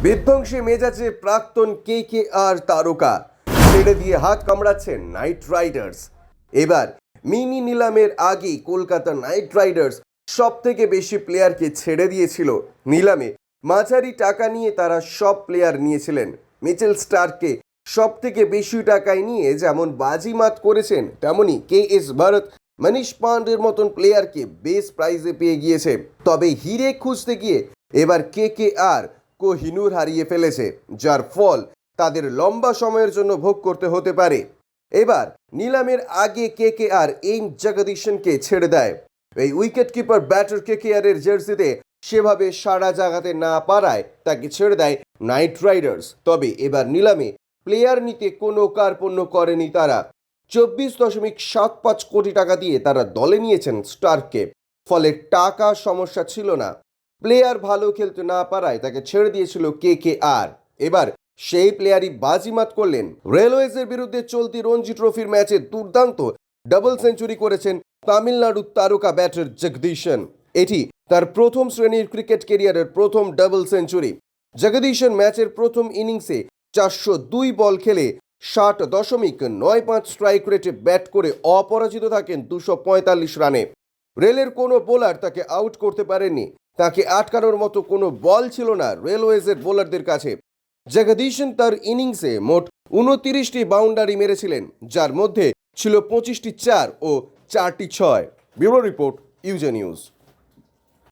বিধ্বংসী মেজাজে প্রাক্তন কেকেআর তারকা ছেড়ে দিয়ে হাত কামড়াচ্ছেন নাইট রাইডার্স। এবার মিনি নিলামের আগেই কলকাতা নাইট রাইডার্স সব থেকে বেশি প্লেয়ারকে ছেড়ে দিয়েছিল নিলামে। মাঝারি টাকা নিয়ে তারা সব প্লেয়ার নিয়েছিলেন। মিচেল স্টার্ককে সব থেকে বেশি টাকায় নিয়ে যেমন বাজিমাত করেছেন, তেমনি KS ভরত, মনীষ পান্ডের মতন প্লেয়ারকে বেশ প্রাইজে পেয়ে গিয়েছে। তবে হিরে খুঁজতে গিয়ে এবার কেকেআর কোহিনূর হারিয়ে ফেলেছে, যার ফল তাদের লম্বা সময়ের জন্য ভোগ করতে হতে পারে। এবার নিলামের আগে কেকেআর এইম জগদীশনকে ছেড়ে দেয়। এই উইকেট কিপার ব্যাটার কেকেআর এর জার্সিতে সেভাবে সাড়া জাগাতে না পারায় তাকে ছেড়ে দেয় নাইট রাইডার্স। তবে এবার নিলামে প্লেয়ার নিতে কোনো কার্পণ্য করেনি তারা। 24.75 কোটি টাকা দিয়ে তারা দলে নিয়েছেন স্টার্ককে। ফলে টাকা সমস্যা ছিল না। প্লেয়ার ভালো খেলতে না পারায় তাকে ছেড়ে দিয়েছিল কেকেআর। এবার সেই প্লেয়ারই বাজিমাত করলেন। রেলওয়েজের বিরুদ্ধে চলতি রঞ্জি ট্রফির ম্যাচে দুর্দান্ত ডাবল সেঞ্চুরি করেছেন তামিলনাড়ুর তারকা ব্যাটার জগদীশন। এটি তার প্রথম শ্রেণীর ক্রিকেট ক্যারিয়ারের প্রথম ডাবল সেঞ্চুরি। জগদীশন ম্যাচের প্রথম ইনিংসে 402 বল খেলে 60.95 স্ট্রাইক রেটে ব্যাট করে অপরাজিত থাকেন 245 রানে। রেলের কোনো বোলার তাকে আউট করতে পারেনি। তাকে আটকানোর মতো কোনো বল ছিল না রেলওয়েজের বোলারদের কাছে। জগদীশন তার ইনিংসে মোট 29টি বাউন্ডারি মেরেছিলেন, যার মধ্যে ছিল 25টি 4 ও 4টি 6। ব্যুরো রিপোর্ট, ইউজে নিউজ।